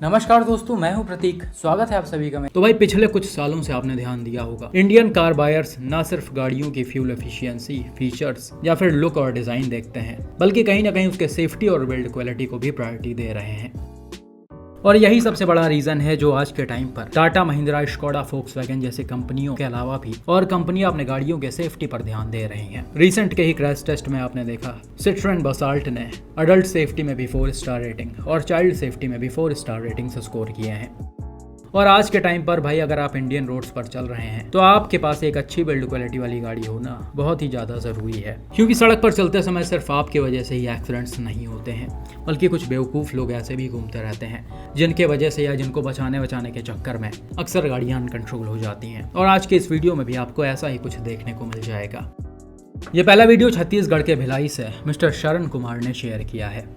नमस्कार दोस्तों, मैं हूं प्रतीक। स्वागत है आप सभी का। तो भाई पिछले कुछ सालों से आपने ध्यान दिया होगा, इंडियन कार बायर्स न सिर्फ गाड़ियों की फ्यूल एफिशिएंसी, फीचर्स या फिर लुक और डिजाइन देखते हैं, बल्कि कहीं ना कहीं उसके सेफ्टी और बिल्ड क्वालिटी को भी प्रायोरिटी दे रहे हैं। और यही सबसे बड़ा रीजन है जो आज के टाइम पर टाटा, महिंद्रा, स्कोडा, फोक्सवैगन जैसे कंपनियों के अलावा भी और कंपनियां अपने गाड़ियों के सेफ्टी पर ध्यान दे रही हैं। रिसेंट के ही क्रैश टेस्ट में आपने देखा, सिट्रोएन बसाल्ट ने अडल्ट सेफ्टी में भी 4 स्टार रेटिंग और चाइल्ड सेफ्टी में भी 4 स्टार रेटिंग से स्कोर किए हैं। और आज के टाइम पर भाई अगर आप इंडियन रोड्स पर चल रहे हैं तो आपके पास एक अच्छी बिल्ड क्वालिटी वाली गाड़ी होना बहुत ही ज़्यादा ज़रूरी है, क्योंकि सड़क पर चलते समय सिर्फ आपकी वजह से ही एक्सीडेंट्स नहीं होते हैं, बल्कि कुछ बेवकूफ़ लोग ऐसे भी घूमते रहते हैं जिनके वजह से या जिनको बचाने के चक्कर में अक्सर गाड़ियाँ अनकंट्रोल हो जाती हैं। और आज के इस वीडियो में भी आपको ऐसा ही कुछ देखने को मिल जाएगा। ये पहला वीडियो छत्तीसगढ़ के भिलाई से मिस्टर शरण कुमार ने शेयर किया है।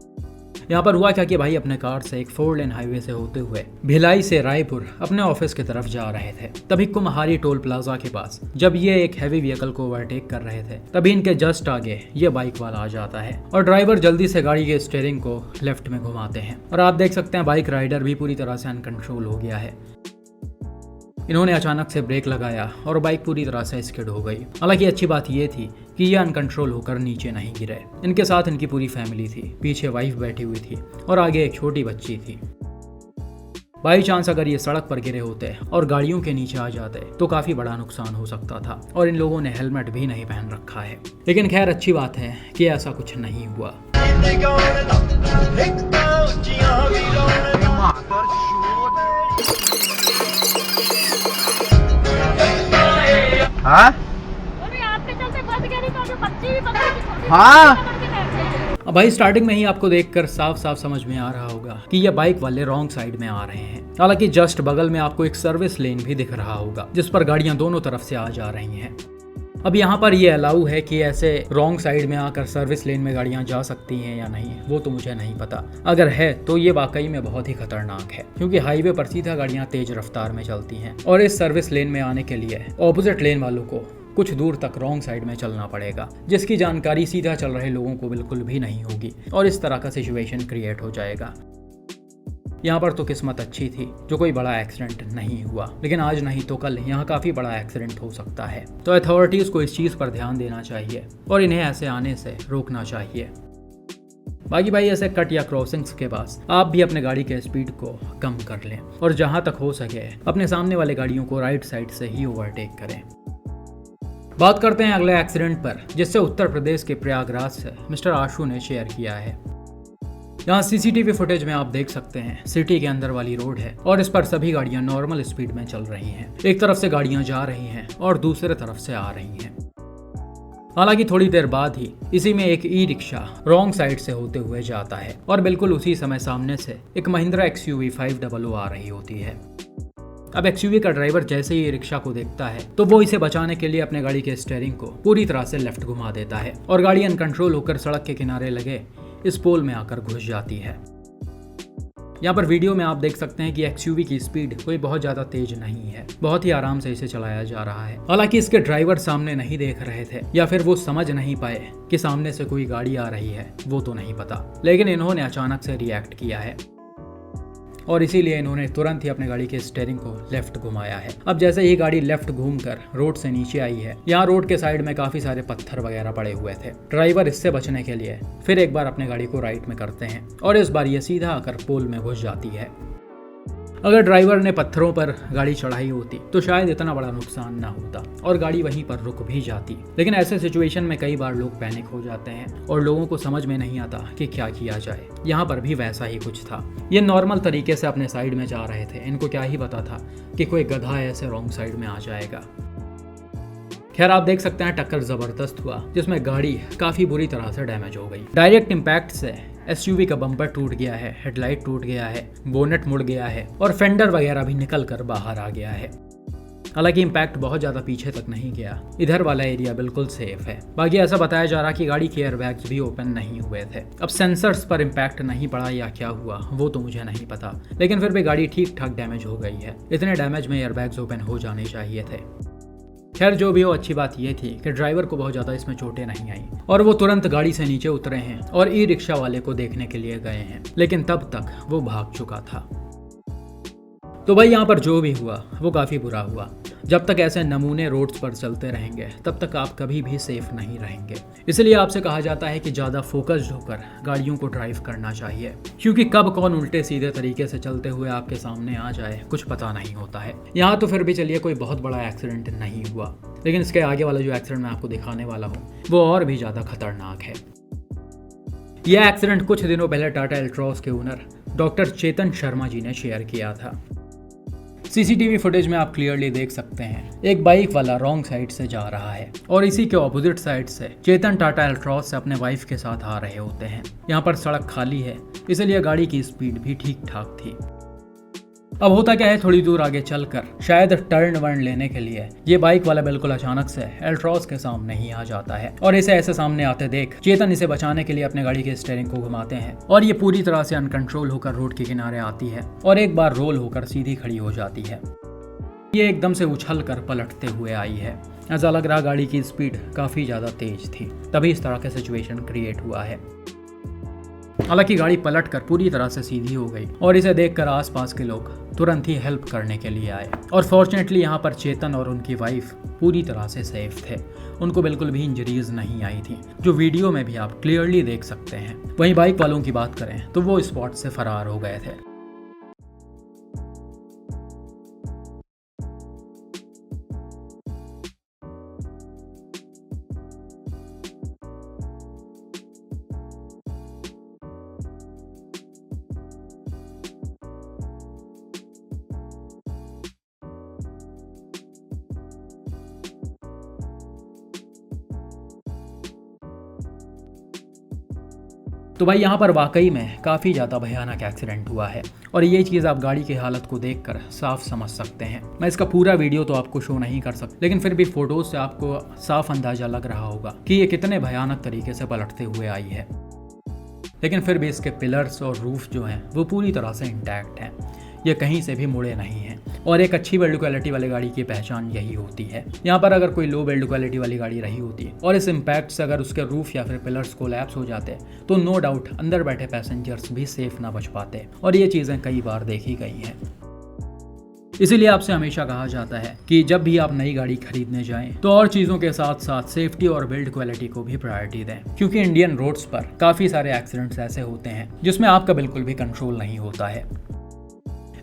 यहाँ पर हुआ क्या कि भाई अपने कार से एक 4 लेन हाईवे से होते हुए भिलाई से रायपुर अपने ऑफिस की तरफ जा रहे थे। तभी कुम्हारी टोल प्लाजा के पास जब ये एक हैवी व्हीकल को ओवरटेक कर रहे थे, तभी इनके जस्ट आगे ये बाइक वाला आ जाता है और ड्राइवर जल्दी से गाड़ी के स्टीयरिंग को लेफ्ट में घुमाते हैं। और आप देख सकते हैं बाइक राइडर भी पूरी तरह से अनकंट्रोल हो गया है। इन्होंने अचानक से ब्रेक लगाया और बाइक पूरी तरह से स्किड हो गई। हालांकि अच्छी बात यह थी कि ये अनकंट्रोल होकर नीचे नहीं गिरे। इनके साथ इनकी पूरी फैमिली थी, पीछे वाइफ बैठी हुई थी और आगे एक छोटी बच्ची थी। बाई चांस अगर ये सड़क पर गिरे होते और गाड़ियों के नीचे आ जाते तो काफी बड़ा नुकसान हो सकता था। और इन लोगों ने हेलमेट भी नहीं पहन रखा है। लेकिन खैर अच्छी बात है कि ऐसा कुछ नहीं हुआ। हाँ? हाँ? अब भाई स्टार्टिंग में ही आपको देखकर साफ साफ समझ में आ रहा होगा कि ये बाइक वाले रॉन्ग साइड में आ रहे हैं। हालांकि जस्ट बगल में आपको एक सर्विस लेन भी दिख रहा होगा जिस पर गाड़ियां दोनों तरफ से आ जा रही हैं। अब यहाँ पर ये अलाउ है कि ऐसे रॉन्ग साइड में आकर सर्विस लेन में गाड़ियाँ जा सकती हैं या नहीं, वो तो मुझे नहीं पता। अगर है तो ये वाकई में बहुत ही खतरनाक है, क्योंकि हाईवे पर सीधा गाड़ियाँ तेज रफ्तार में चलती हैं और इस सर्विस लेन में आने के लिए ऑपोजिट लेन वालों को कुछ दूर तक रॉन्ग साइड में चलना पड़ेगा, जिसकी जानकारी सीधा चल रहे लोगों को बिल्कुल भी नहीं होगी और इस तरह का सिचुएशन क्रिएट हो जाएगा। यहाँ पर तो किस्मत अच्छी थी जो कोई बड़ा एक्सीडेंट नहीं हुआ, लेकिन आज नहीं तो कल यहाँ काफी बड़ा एक्सीडेंट हो सकता है। तो अथॉरिटीज को इस चीज पर ध्यान देना चाहिए और इन्हें ऐसे आने से रोकना चाहिए। बाकी भाई ऐसे कट या क्रॉसिंग्स के पास आप भी अपने गाड़ी के स्पीड को कम कर लें और जहां तक हो सके अपने सामने वाले गाड़ियों को राइट साइड से ही ओवरटेक करें। बात करते हैं अगले एक्सीडेंट पर, जिससे उत्तर प्रदेश के प्रयागराज से मिस्टर आशु ने शेयर किया है। यहाँ सीसीटीवी फुटेज में आप देख सकते हैं सिटी के अंदर वाली रोड है और इस पर सभी गाड़ियां नॉर्मल स्पीड में चल रही हैं। एक तरफ से गाड़ियां जा रही हैं और दूसरे तरफ से आ रही हैं। हालांकि थोड़ी देर बाद ही इसी में एक ई रिक्शा रॉन्ग साइड से होते हुए जाता है और बिल्कुल उसी समय सामने से एक महिंद्रा XUV 500 आ रही होती है। अब XUV का ड्राइवर जैसे ही रिक्शा को देखता है तो वो इसे बचाने के लिए अपने गाड़ी के स्टीयरिंग को पूरी तरह से लेफ्ट घुमा देता है और गाड़ी अनकंट्रोल होकर सड़क के किनारे लगे इस पोल में आकर घुस जाती है। यहाँ पर वीडियो में आप देख सकते हैं कि XUV की स्पीड कोई बहुत ज्यादा तेज नहीं है, बहुत ही आराम से इसे चलाया जा रहा है। हालांकि इसके ड्राइवर सामने नहीं देख रहे थे या फिर वो समझ नहीं पाए कि सामने से कोई गाड़ी आ रही है, वो तो नहीं पता, लेकिन इन्होंने अचानक से रिएक्ट किया है और इसीलिए इन्होंने तुरंत ही अपने गाड़ी के स्टीयरिंग को लेफ्ट घुमाया है। अब जैसे ही गाड़ी लेफ्ट घूमकर रोड से नीचे आई है, यहाँ रोड के साइड में काफी सारे पत्थर वगैरह पड़े हुए थे। ड्राइवर इससे बचने के लिए फिर एक बार अपने गाड़ी को राइट में करते हैं और इस बार ये सीधा आकर पोल में घुस जाती है। अगर ड्राइवर ने पत्थरों पर गाड़ी चढ़ाई होती तो शायद इतना बड़ा नुकसान ना होता और गाड़ी वहीं पर रुक भी जाती। लेकिन ऐसे सिचुएशन में कई बार लोग पैनिक हो जाते हैं और लोगों को समझ में नहीं आता कि क्या किया जाए। यहाँ पर भी वैसा ही कुछ था। ये नॉर्मल तरीके से अपने साइड में जा रहे थे, इनको क्या ही पता था कि कोई गधा ऐसे रॉन्ग साइड में आ जाएगा। खैर आप देख सकते हैं टक्कर जबरदस्त हुआ, जिसमें गाड़ी काफी बुरी तरह से डैमेज हो गई। डायरेक्ट इम्पैक्ट से SUV का बम्पर टूट गया है, हेडलाइट टूट गया है, बोनेट मुड़ गया है और फेंडर वगैरह भी निकल कर बाहर आ गया है। हालांकि इम्पैक्ट बहुत ज्यादा पीछे तक नहीं गया, इधर वाला एरिया बिल्कुल सेफ है। बाकी ऐसा बताया जा रहा कि गाड़ी के एयरबैग्स भी ओपन नहीं हुए थे। अब सेंसर्स पर इम्पैक्ट नहीं पड़ा या क्या हुआ वो तो मुझे नहीं पता, लेकिन फिर भी गाड़ी ठीक ठाक डैमेज हो गई है। इतने डैमेज में एयरबैग्स ओपन हो जाने चाहिए थे। खैर जो भी हो, अच्छी बात यह थी कि ड्राइवर को बहुत ज़्यादा इसमें चोटें नहीं आई और वो तुरंत गाड़ी से नीचे उतरे हैं और ई रिक्शा वाले को देखने के लिए गए हैं, लेकिन तब तक वो भाग चुका था। तो भाई यहाँ पर जो भी हुआ वो काफ़ी बुरा हुआ। जब तक ऐसे नमूने रोड्स पर चलते रहेंगे तब तक आप कभी भी सेफ नहीं रहेंगे। इसलिए आपसे कहा जाता है कि ज़्यादा फोकस्ड होकर गाड़ियों को ड्राइव करना चाहिए, क्योंकि कब कौन उल्टे सीधे तरीके से चलते हुए आपके सामने आ जाए कुछ पता नहीं होता है। यहाँ तो फिर भी चलिए कोई बहुत बड़ा एक्सीडेंट नहीं हुआ, लेकिन इसके आगे वाला जो एक्सीडेंट मैं आपको दिखाने वाला हूँ वो और भी ज़्यादा खतरनाक है। यह एक्सीडेंट कुछ दिनों पहले टाटा एल्ट्रॉस के ओनर डॉक्टर चेतन शर्मा जी ने शेयर किया था। सीसीटीवी फुटेज में आप क्लियरली देख सकते हैं एक बाइक वाला रॉन्ग साइड से जा रहा है और इसी के ऑपोजिट साइड से चेतन टाटा एल्ट्रॉस से अपने वाइफ के साथ आ रहे होते हैं। यहाँ पर सड़क खाली है, इसलिए गाड़ी की स्पीड भी ठीक ठाक थी। अब होता क्या है, थोड़ी दूर आगे चलकर शायद टर्न वर्न लेने के लिए ये बाइक वाला बिल्कुल अचानक से एल्ट्रॉस के सामने ही आ जाता है और इसे ऐसे सामने आते देख चेतन इसे बचाने के लिए अपने गाड़ी के स्टीयरिंग को घुमाते हैं और ये पूरी तरह से अनकंट्रोल होकर रोड के किनारे आती है और एक बार रोल होकर सीधी खड़ी हो जाती है। ये एकदम से उछल कर पलटते हुए आई है। ऐसा लग रहा गाड़ी की स्पीड काफी ज्यादा तेज थी, तभी इस तरह का सिचुएशन क्रिएट हुआ है। हालांकि गाड़ी पलटकर पूरी तरह से सीधी हो गई और इसे देखकर आसपास के लोग तुरंत ही हेल्प करने के लिए आए और फॉर्चुनेटली यहाँ पर चेतन और उनकी वाइफ पूरी तरह से सेफ थे। उनको बिल्कुल भी इंजरीज नहीं आई थी, जो वीडियो में भी आप क्लियरली देख सकते हैं। वहीं बाइक वालों की बात करें तो वो स्पॉट से फरार हो गए थे। तो भाई यहाँ पर वाकई में काफ़ी ज़्यादा भयानक एक्सीडेंट हुआ है और ये चीज़ आप गाड़ी की हालत को देखकर साफ समझ सकते हैं। मैं इसका पूरा वीडियो तो आपको शो नहीं कर सकता, लेकिन फिर भी फोटोज से आपको साफ अंदाजा लग रहा होगा कि ये कितने भयानक तरीके से पलटते हुए आई है। लेकिन फिर भी इसके पिलर्स और रूफ जो हैं वो पूरी तरह से इंटैक्ट हैं, ये कहीं से भी मुड़े नहीं हैं और एक अच्छी बिल्ड क्वालिटी वाली गाड़ी की पहचान यही होती है। यहाँ पर अगर कोई लो बिल्ड क्वालिटी वाली गाड़ी रही होती और इस इम्पैक्ट से अगर उसके रूफ या फिर पिलर्स कोलैप्स हो जाते तो नो डाउट अंदर बैठे पैसेंजर्स भी सेफ ना बच पाते और ये चीज़ें कई बार देखी गई हैं। इसीलिए आपसे हमेशा कहा जाता है कि जब भी आप नई गाड़ी खरीदने जाएं तो और चीज़ों के साथ साथ सेफ्टी और बिल्ड क्वालिटी को भी प्रायोरिटी दें, क्योंकि इंडियन रोड्स पर काफ़ी सारे एक्सीडेंट्स ऐसे होते हैं जिसमें आपका बिल्कुल भी कंट्रोल नहीं होता है।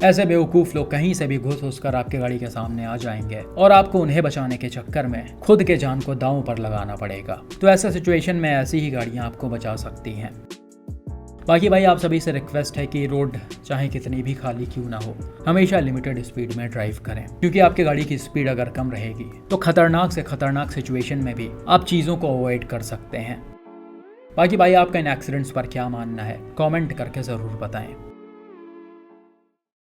ऐसे बेवकूफ़ लोग कहीं से भी घुस कर आपके गाड़ी के सामने आ जाएंगे और आपको उन्हें बचाने के चक्कर में खुद के जान को दांव पर लगाना पड़ेगा। तो ऐसे सिचुएशन में ऐसी ही गाड़ियाँ आपको बचा सकती हैं। बाकी भाई आप सभी से रिक्वेस्ट है कि रोड चाहे कितनी भी खाली क्यों ना हो, हमेशा लिमिटेड स्पीड में ड्राइव करें, क्योंकि आपकी गाड़ी की स्पीड अगर कम रहेगी तो खतरनाक से खतरनाक सिचुएशन में भी आप चीज़ों को अवॉइड कर सकते हैं। बाकी भाई आपका इन एक्सीडेंट्स पर क्या मानना है, कमेंट करके ज़रूर बताएं।